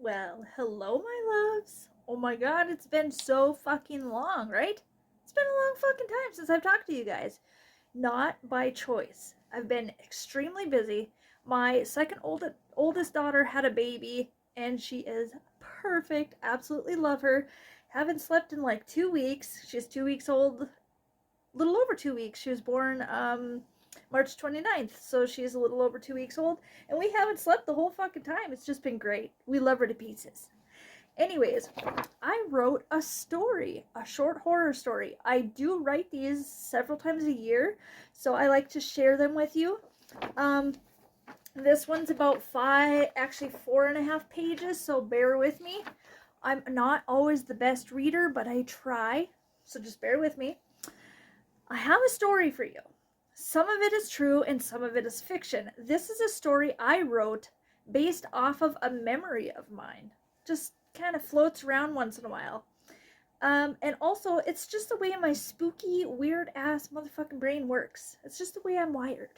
Well, hello, my loves. Oh my god, it's been so fucking long, right? It's been a long fucking time since I've talked to you guys. Not by choice. I've been extremely busy. My oldest daughter had a baby, and she is perfect. Absolutely love her. Haven't slept in like 2 weeks. She's 2 weeks old, little over 2 weeks. She was born March 29th, so she's a little over 2 weeks old, and we haven't slept the whole fucking time. It's just been great. We love her to pieces. Anyways, I wrote a story, a short horror story. I do write these several times a year, so I like to share them with you. Um, this one's about actually 4.5 pages, so bear with me. I'm not always the best reader, but I try, so just bear with me. I have a story for you. Some of it is true and some of it is fiction. This is a story I wrote based off of a memory of mine. Just kind of floats around once in a while. And also, it's just the way my spooky, weird ass motherfucking brain works. It's just the way I'm wired.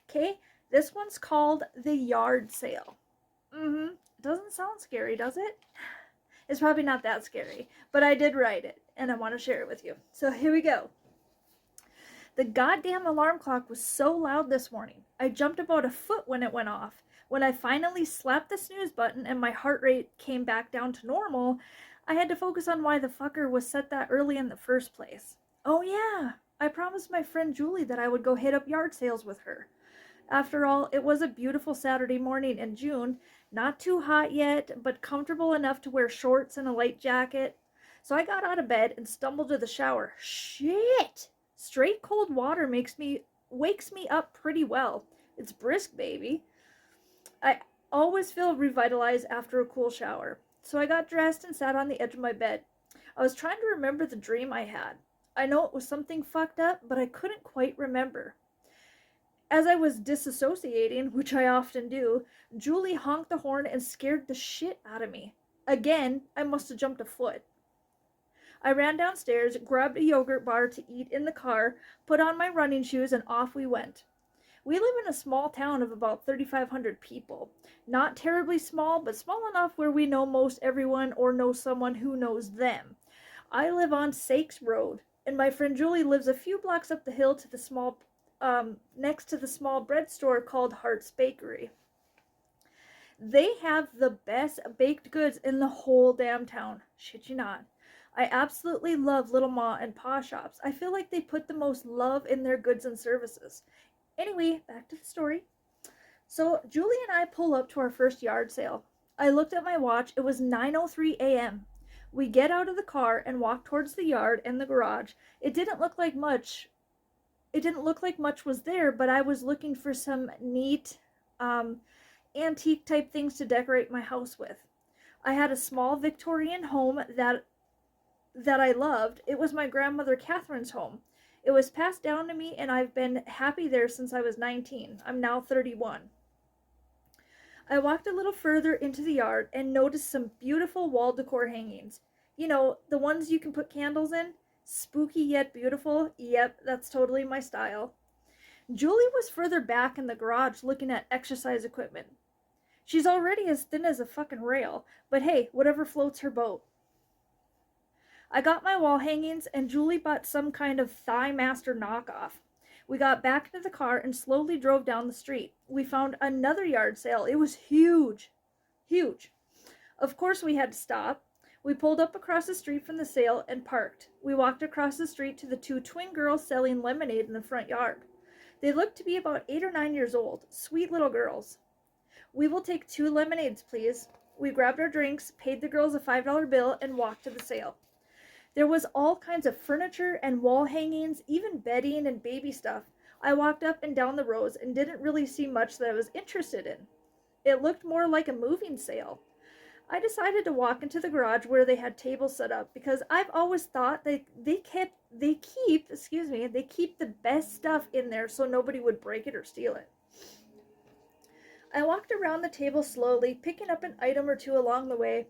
Okay? This one's called The Yard Sale. Doesn't sound scary, does it? It's probably not that scary, but I did write it, and I want to share it with you. So here we go. The goddamn alarm clock was so loud this morning. I jumped about a foot when it went off. When I finally slapped the snooze button and my heart rate came back down to normal, I had to focus on why the fucker was set that early in the first place. Oh yeah, I promised my friend Julie that I would go hit up yard sales with her. After all, it was a beautiful Saturday morning in June, not too hot yet, but comfortable enough to wear shorts and a light jacket. So I got out of bed and stumbled to the shower. Shit! Straight cold water wakes me up pretty well. It's brisk, baby. I always feel revitalized after a cool shower. So I got dressed and sat on the edge of my bed. I was trying to remember the dream I had. I know it was something fucked up, but I couldn't quite remember. As I was disassociating, which I often do, Julie honked the horn and scared the shit out of me. Again, I must have jumped a foot. I ran downstairs, grabbed a yogurt bar to eat in the car, put on my running shoes, and off we went. We live in a small town of about 3,500 people. Not terribly small, but small enough where we know most everyone or know someone who knows them. I live on Sakes Road, and my friend Julie lives a few blocks up the hill to next to the small bread store called Hart's Bakery. They have the best baked goods in the whole damn town. Shit you not. I absolutely love Little Ma and Pa shops. I feel like they put the most love in their goods and services. Anyway, back to the story. So Julie and I pull up to our first yard sale. I looked at my watch. It was 9:03 a.m. We get out of the car and walk towards the yard and the garage. It didn't look like much was there, but I was looking for some neat antique type things to decorate my house with. I had a small Victorian home that I loved. It was my grandmother Catherine's home. It was passed down to me, and I've been happy there since I was 19. I'm now 31. I walked a little further into the yard and noticed some beautiful wall decor hangings. You know, the ones you can put candles in? Spooky yet beautiful. Yep, that's totally my style. Julie was further back in the garage looking at exercise equipment. She's already as thin as a fucking rail, but hey, whatever floats her boat. I got my wall hangings, and Julie bought some kind of Thigh Master knockoff. We got back into the car and slowly drove down the street. We found another yard sale. It was huge. Huge. Of course we had to stop. We pulled up across the street from the sale and parked. We walked across the street to the two twin girls selling lemonade in the front yard. They looked to be about 8 or 9 years old. Sweet little girls. We will take 2 lemonades, please. We grabbed our drinks, paid the girls a $5 bill, and walked to the sale. There was all kinds of furniture and wall hangings, even bedding and baby stuff. I walked up and down the rows and didn't really see much that I was interested in. It looked more like a moving sale. I decided to walk into the garage where they had tables set up because I've always thought they keep the best stuff in there so nobody would break it or steal it. I walked around the table slowly, picking up an item or two along the way.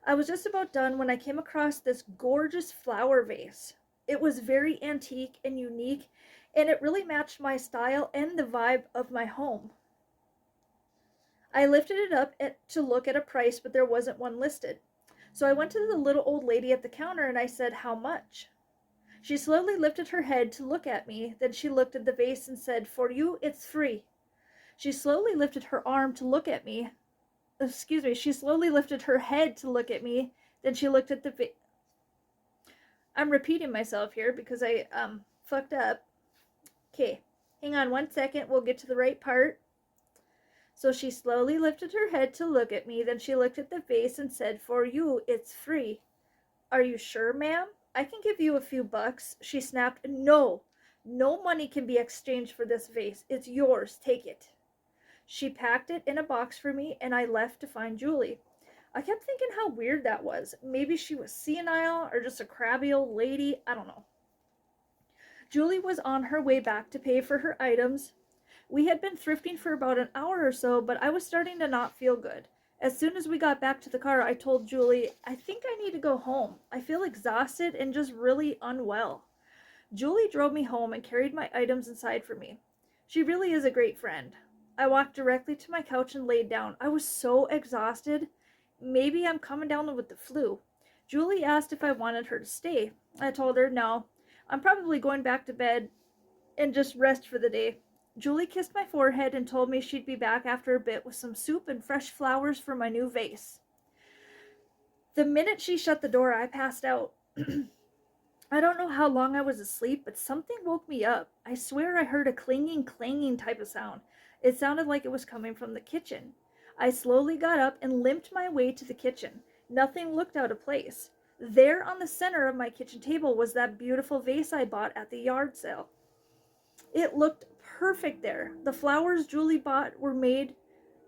I was just about done when I came across this gorgeous flower vase. It was very antique and unique, and it really matched my style and the vibe of my home. I lifted it up to look at a price, but there wasn't one listed. So I went to the little old lady at the counter and I said, "How much?" She slowly lifted her head to look at me, then she looked at the vase and said, "For you, it's free." She slowly lifted her arm to look at me. Excuse me, she slowly lifted her head to look at me, then she looked at the vase. I'm repeating myself here because I fucked up. Okay, hang on 1 second, we'll get to the right part. So she slowly lifted her head to look at me, then she looked at the vase and said, "For you, it's free." "Are you sure, ma'am? I can give you a few bucks." She snapped. "No, no money can be exchanged for this vase. It's yours. Take it." She packed it in a box for me, and I left to find Julie. I kept thinking how weird that was. Maybe she was senile or just a crabby old lady. I don't know. Julie was on her way back to pay for her items. We had been thrifting for about an hour or so, but I was starting to not feel good. As soon as we got back to the car, I told Julie, "I think I need to go home. I feel exhausted and just really unwell." Julie drove me home and carried my items inside for me. She really is a great friend. I walked directly to my couch and laid down. I was so exhausted. Maybe I'm coming down with the flu. Julie asked if I wanted her to stay. I told her no. I'm probably going back to bed and just rest for the day. Julie kissed my forehead and told me she'd be back after a bit with some soup and fresh flowers for my new vase. The minute she shut the door, I passed out. I don't know how long I was asleep, but something woke me up. I swear I heard a clanging, clanging type of sound. It sounded like it was coming from the kitchen. I slowly got up and limped my way to the kitchen. Nothing looked out of place. There on the center of my kitchen table was that beautiful vase I bought at the yard sale. It looked perfect there. The flowers Julie bought were made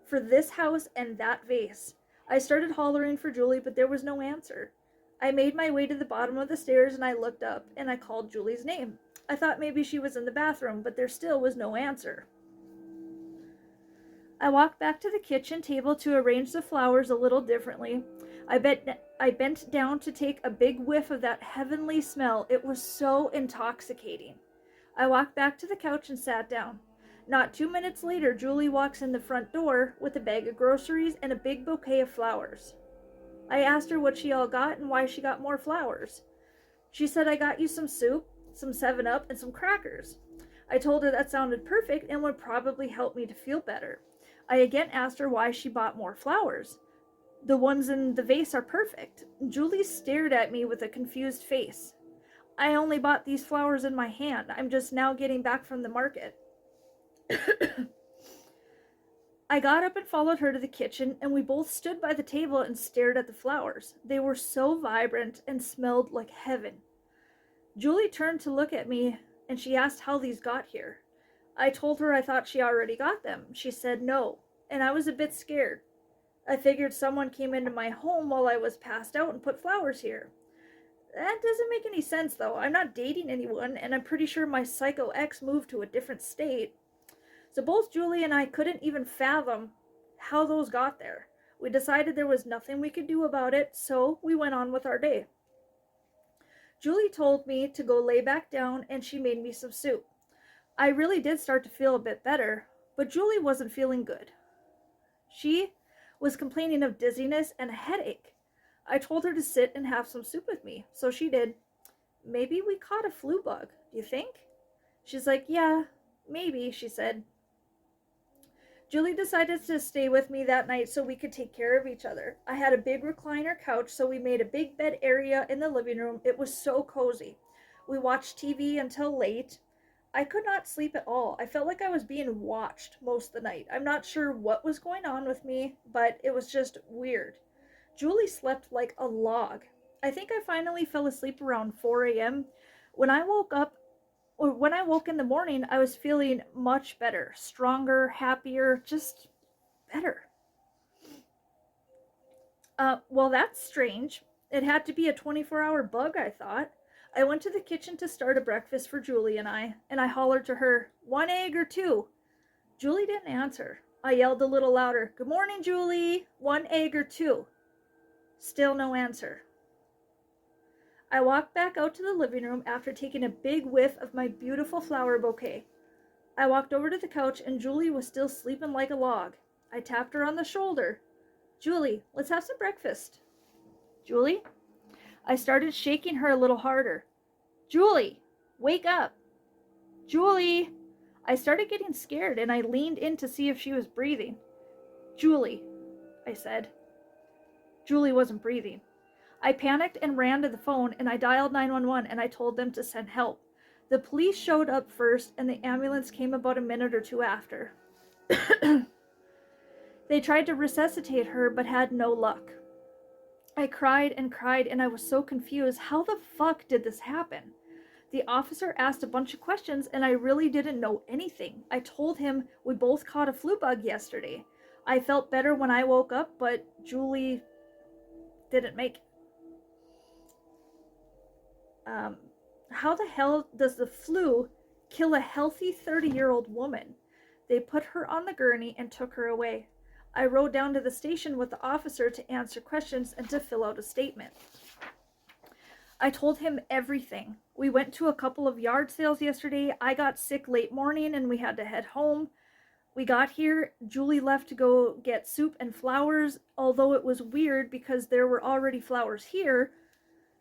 for this house and that vase. I started hollering for Julie, but there was no answer. I made my way to the bottom of the stairs and I looked up and I called Julie's name. I thought maybe she was in the bathroom, but there still was no answer. I walked back to the kitchen table to arrange the flowers a little differently. I bent down to take a big whiff of that heavenly smell. It was so intoxicating. I walked back to the couch and sat down. Not 2 minutes later, Julie walks in the front door with a bag of groceries and a big bouquet of flowers. I asked her what she all got and why she got more flowers. She said, "I got you some soup, some 7-Up, and some crackers." I told her that sounded perfect and would probably help me to feel better. I again asked her why she bought more flowers. "The ones in the vase are perfect." Julie stared at me with a confused face. "I only bought these flowers in my hand. I'm just now getting back from the market." I got up and followed her to the kitchen, and we both stood by the table and stared at the flowers. They were so vibrant and smelled like heaven. Julie turned to look at me, and she asked how these got here. I told her I thought she already got them. She said no, and I was a bit scared. I figured someone came into my home while I was passed out and put flowers here. That doesn't make any sense, though. I'm not dating anyone, and I'm pretty sure my psycho ex moved to a different state. So both Julie and I couldn't even fathom how those got there. We decided there was nothing we could do about it, so we went on with our day. Julie told me to go lay back down, and she made me some soup. I really did start to feel a bit better, but Julie wasn't feeling good. She was complaining of dizziness and a headache. I told her to sit and have some soup with me, so she did. "Maybe we caught a flu bug, do you think?" She's like, "Yeah, maybe," she said. Julie decided to stay with me that night so we could take care of each other. I had a big recliner couch, so we made a big bed area in the living room. It was so cozy. We watched TV until late. I could not sleep at all. I felt like I was being watched most of the night. I'm not sure what was going on with me, but it was just weird. Julie slept like a log. I think I finally fell asleep around 4 a.m. When I woke in the morning, I was feeling much better, stronger, happier, just better. Well, that's strange. It had to be a 24-hour bug, I thought. I went to the kitchen to start a breakfast for Julie and I hollered to her, "1 egg or 2?" Julie didn't answer. I yelled a little louder, "Good morning, Julie. 1 egg or 2?" Still no answer. I walked back out to the living room after taking a big whiff of my beautiful flower bouquet. I walked over to the couch and Julie was still sleeping like a log. I tapped her on the shoulder. Julie, let's have some breakfast. Julie? I started shaking her a little harder. Julie, wake up. Julie! I started getting scared and I leaned in to see if she was breathing. Julie, I said. Julie wasn't breathing. I panicked and ran to the phone and I dialed 911 and I told them to send help. The police showed up first and the ambulance came about a minute or two after. They tried to resuscitate her but had no luck. I cried and I was so confused. How the fuck did this happen? The officer asked a bunch of questions and I really didn't know anything. I told him we both caught a flu bug yesterday. I felt better when I woke up, but Julie didn't make it. How the hell does the flu kill a healthy 30-year-old woman? They put her on the gurney and took her away. I rode down to the station with the officer to answer questions and to fill out a statement. I told him everything. We went to a couple of yard sales yesterday. I got sick late morning and we had to head home. We got here. Julie left to go get soup and flowers, although it was weird because there were already flowers here.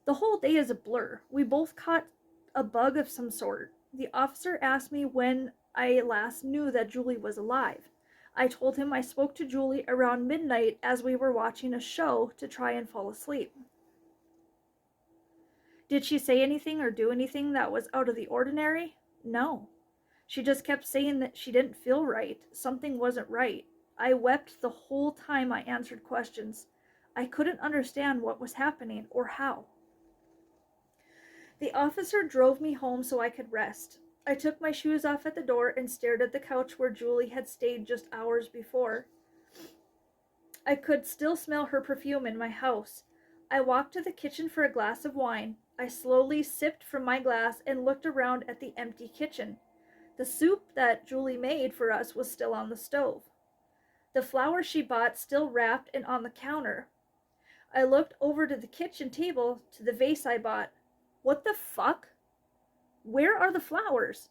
The whole day is a blur. We both caught a bug of some sort. The officer asked me when I last knew that Julie was alive. I told him I spoke to Julie around midnight as we were watching a show to try and fall asleep. Did she say anything or do anything that was out of the ordinary? No. She just kept saying that she didn't feel right. Something wasn't right. I wept the whole time I answered questions. I couldn't understand what was happening or how. The officer drove me home so I could rest. I took my shoes off at the door and stared at the couch where Julie had stayed just hours before. I could still smell her perfume in my house. I walked to the kitchen for a glass of wine. I slowly sipped from my glass and looked around at the empty kitchen. The soup that Julie made for us was still on the stove. The flowers she bought still wrapped and on the counter. I looked over to the kitchen table to the vase I bought. What the fuck? Where are the flowers?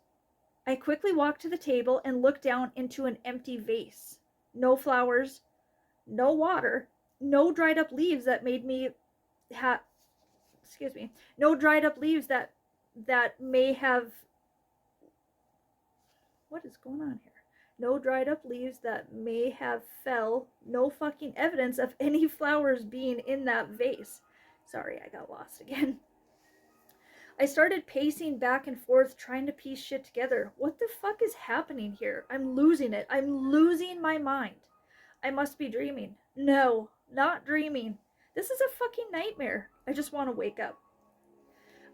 I quickly walked to the table and looked down into an empty vase. No flowers, no water, no dried up leaves that made me no dried up leaves that may have, what is going on here? No dried up leaves that may have fell, no fucking evidence of any flowers being in that vase. Sorry, I got lost again. I started pacing back and forth, trying to piece shit together. What the fuck is happening here? I'm losing it. I'm losing my mind. I must be dreaming. No, not dreaming. This is a fucking nightmare. I just want to wake up.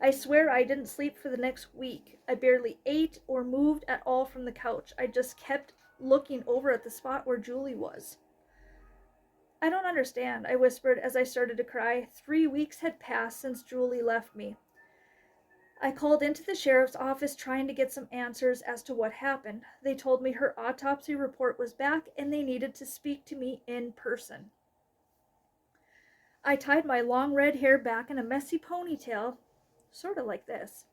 I swear I didn't sleep for the next week. I barely ate or moved at all from the couch. I just kept looking over at the spot where Julie was. I don't understand, I whispered as I started to cry. 3 weeks had passed since Julie left me. I called into the sheriff's office trying to get some answers as to what happened. They told me her autopsy report was back and they needed to speak to me in person. I tied my long red hair back in a messy ponytail, sort of like this,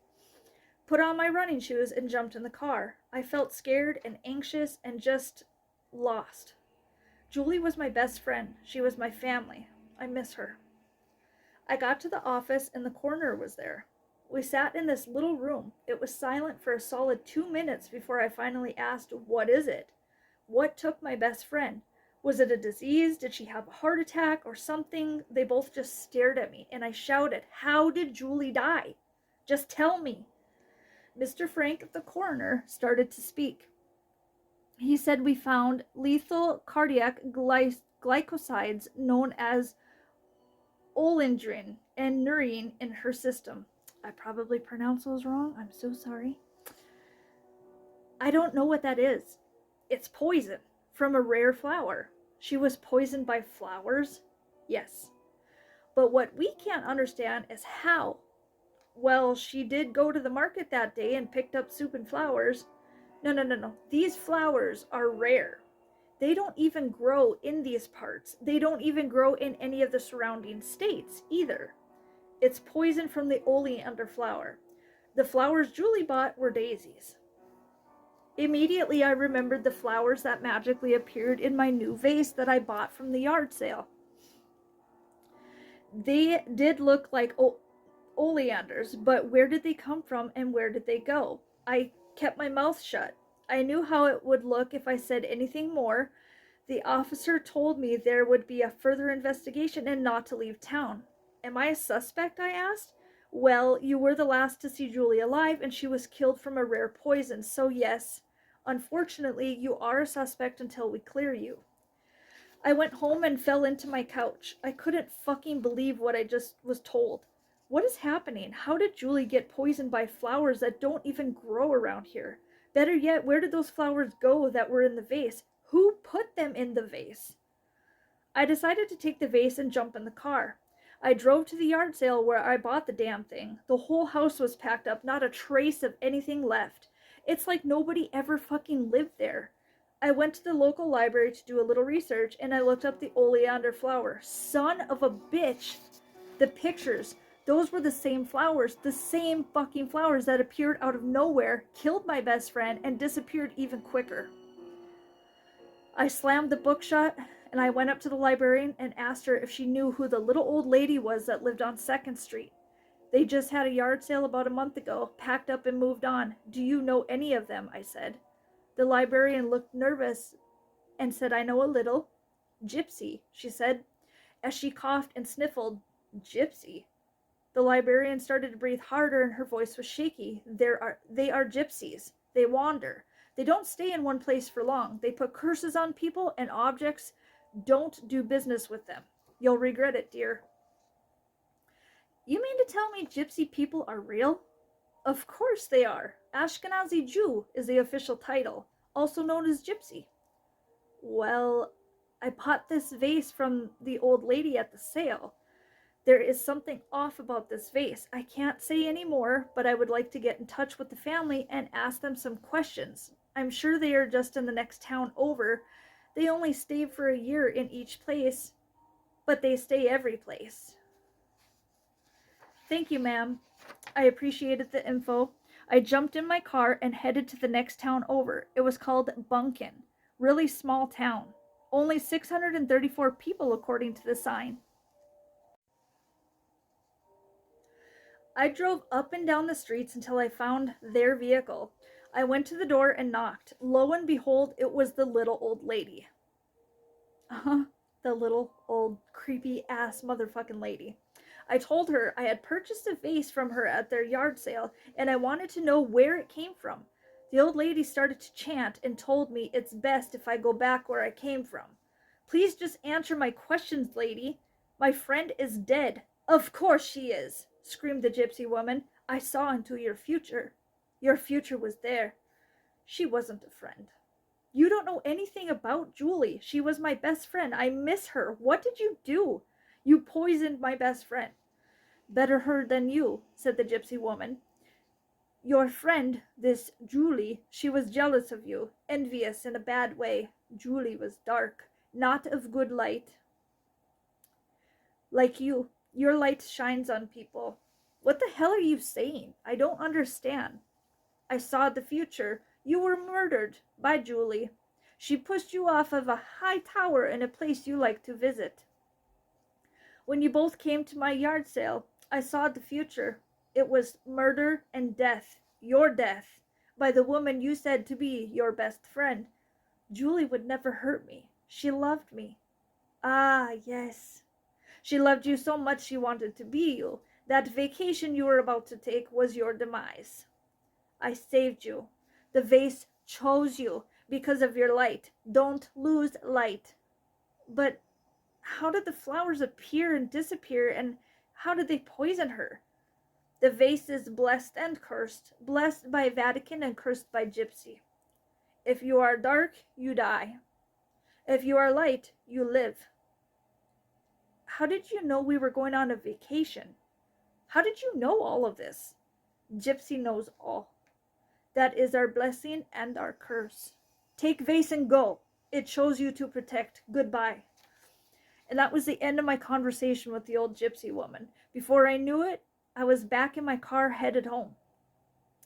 put on my running shoes and jumped in the car. I felt scared and anxious and just lost. Julie was my best friend. She was my family. I miss her. I got to the office and the coroner was there. We sat in this little room. It was silent for a solid 2 minutes before I finally asked, "What is it? What took my best friend? Was it a disease? Did she have a heart attack or something?" They both just stared at me and I shouted, "How did Julie die? Just tell me." Mr. Frank, the coroner, started to speak. He said we found lethal cardiac glycosides known as olindrin and neurine in her system. I probably pronounced those wrong. I'm so sorry. I don't know what that is. It's poison from a rare flower. She was poisoned by flowers? Yes. But what we can't understand is how. Well, she did go to the market that day and picked up soup and flowers. No. These flowers are rare. They don't even grow in these parts. They don't even grow in any of the surrounding states either. It's poison from the oleander flower. The flowers Julie bought were daisies. Immediately, I remembered the flowers that magically appeared in my new vase that I bought from the yard sale. They did look like oleanders, but where did they come from and where did they go? I kept my mouth shut. I knew how it would look if I said anything more. The officer told me there would be a further investigation and not to leave town. Am I a suspect? I asked. Well, you were the last to see Julie alive, and she was killed from a rare poison, so yes. Unfortunately, you are a suspect until we clear you. I went home and fell into my couch. I couldn't fucking believe what I just was told. What is happening? How did Julie get poisoned by flowers that don't even grow around here? Better yet, where did those flowers go that were in the vase? Who put them in the vase? I decided to take the vase and jump in the car. I drove to the yard sale where I bought the damn thing. The whole house was packed up, not a trace of anything left. It's like nobody ever fucking lived there. I went to the local library to do a little research, and I looked up the oleander flower. Son of a bitch! The pictures, those were the same flowers, the same fucking flowers that appeared out of nowhere, killed my best friend, and disappeared even quicker. I slammed the book shut, and I went up to the librarian and asked her if she knew who the little old lady was that lived on 2nd Street. They just had a yard sale about a month ago, packed up and moved on. Do you know any of them? I said. The librarian looked nervous and said, I know a little. Gypsy, she said, as she coughed and sniffled. Gypsy. The librarian started to breathe harder and her voice was shaky. They are gypsies. They wander. They don't stay in one place for long. They put curses on people and objects. Don't do business with them. You'll regret it, dear. You mean to tell me gypsy people are real? Of course they are. Ashkenazi Jew is the official title, also known as gypsy. Well, I bought this vase from the old lady at the sale. There is something off about this vase. I can't say any more, but I would like to get in touch with the family and ask them some questions. I'm sure they are just in the next town over. They only stay for a year in each place, but they stay every place. Thank you, ma'am. I appreciated the info. I jumped in my car and headed to the next town over. It was called Bunkin. Really small town. Only 634 people according to the sign. I drove up and down the streets until I found their vehicle. I went to the door and knocked. Lo and behold, it was the little old lady. The little old creepy ass motherfucking lady. I told her I had purchased a vase from her at their yard sale and I wanted to know where it came from. The old lady started to chant and told me it's best if I go back where I came from. Please just answer my questions, lady. My friend is dead. Of course she is, screamed the gypsy woman. I saw into your future. Your future was there. She wasn't a friend. You don't know anything about Julie. She was my best friend. I miss her. What did you do? You poisoned my best friend. Better her than you, said the gypsy woman. Your friend, this Julie, she was jealous of you, envious in a bad way. Julie was dark, not of good light. Like you, your light shines on people. What the hell are you saying? I don't understand. I saw the future. You were murdered by Julie. She pushed you off of a high tower in a place you like to visit. When you both came to my yard sale, I saw the future. It was murder and death, your death, by the woman you said to be your best friend. Julie would never hurt me. She loved me. Ah, yes. She loved you so much she wanted to be you. That vacation you were about to take was your demise. I saved you. The vase chose you because of your light. Don't lose light. But how did the flowers appear and disappear, and how did they poison her? The vase is blessed and cursed, blessed by Vatican and cursed by Gypsy. If you are dark, you die. If you are light, you live. How did you know we were going on a vacation? How did you know all of this? Gypsy knows all. That is our blessing and our curse. Take vase and go. It chose you to protect. Goodbye. And that was the end of my conversation with the old gypsy woman. Before I knew it, I was back in my car headed home.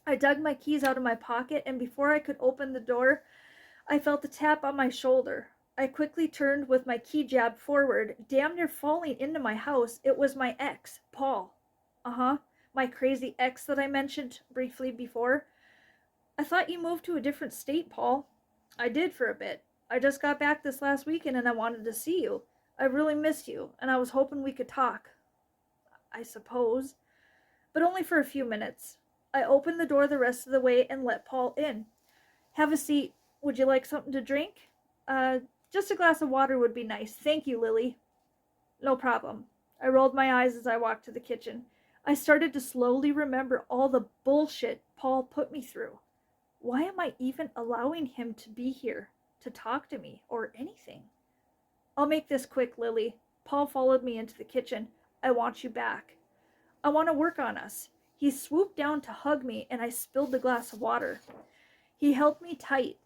I dug my keys out of my pocket, and before I could open the door, I felt a tap on my shoulder. I quickly turned with my key jabbed forward, damn near falling into my house. It was my ex, Paul. Uh-huh. My crazy ex that I mentioned briefly before. I thought you moved to a different state, Paul. I did for a bit. I just got back this last weekend and I wanted to see you. I really miss you, and I was hoping we could talk. I suppose. But only for a few minutes. I opened the door the rest of the way and let Paul in. Have a seat. Would you like something to drink? Just a glass of water would be nice. Thank you, Lily. No problem. I rolled my eyes as I walked to the kitchen. I started to slowly remember all the bullshit Paul put me through. Why am I even allowing him to be here, to talk to me, or anything? I'll make this quick, Lily. Paul followed me into the kitchen. I want you back. I want to work on us. He swooped down to hug me, and I spilled the glass of water. He held me tight.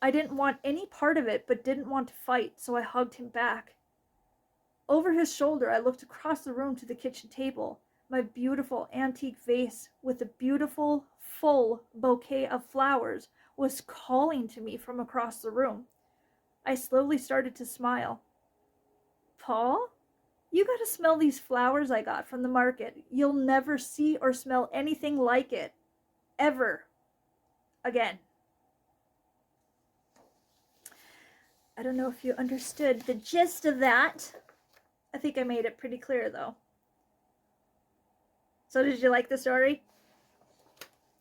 I didn't want any part of it, but didn't want to fight, so I hugged him back. Over his shoulder, I looked across the room to the kitchen table. My beautiful antique vase with a beautiful, full bouquet of flowers was calling to me from across the room. I slowly started to smile. Paul? You gotta smell these flowers I got from the market. You'll never see or smell anything like it. Ever. Again. I don't know if you understood the gist of that. I think I made it pretty clear, though. So did you like the story?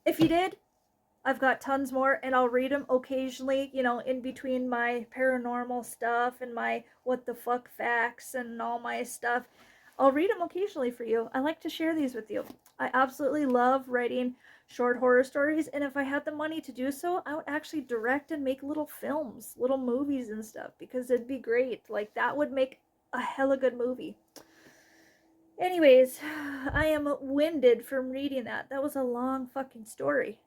If you did, I've got tons more, and I'll read them occasionally, in between my paranormal stuff and my what the fuck facts and all my stuff. I'll read them occasionally for you. I like to share these with you. I absolutely love writing short horror stories, and if I had the money to do so, I would actually direct and make little films, little movies and stuff, because it'd be great. Like, that would make a hella good movie. Anyways, I am winded from reading that. That was a long fucking story.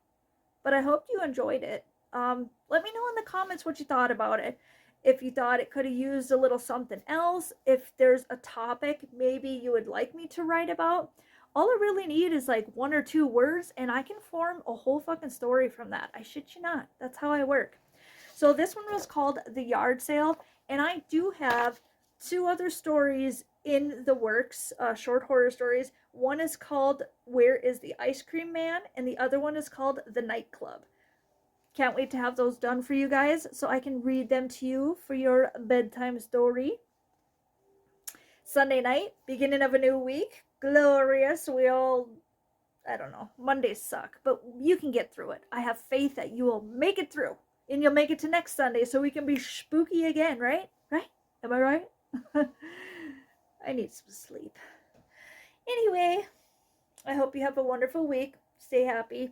But I hope you enjoyed it. Let me know in the comments what you thought about it. If you thought it could have used a little something else. If there's a topic maybe you would like me to write about. All I really need is like 1 or 2 words, and I can form a whole fucking story from that. I shit you not. That's how I work. So this one was called The Yard Sale, and I do have 2 other stories in the works, short horror stories. One is called Where is the Ice Cream Man? And the other one is called The Nightclub. Can't wait to have those done for you guys so I can read them to you for your bedtime story. Sunday night, beginning of a new week. Glorious. I don't know, Mondays suck, but you can get through it. I have faith that you will make it through. And you'll make it to next Sunday so we can be spooky again, right? Right? Am I right? I need some sleep. Anyway, I hope you have a wonderful week. Stay happy.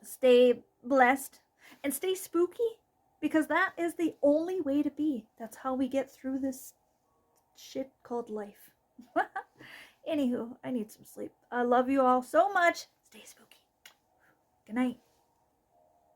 Stay blessed. And stay spooky. Because that is the only way to be. That's how we get through this shit called life. Anywho, I need some sleep. I love you all so much. Stay spooky. Good night.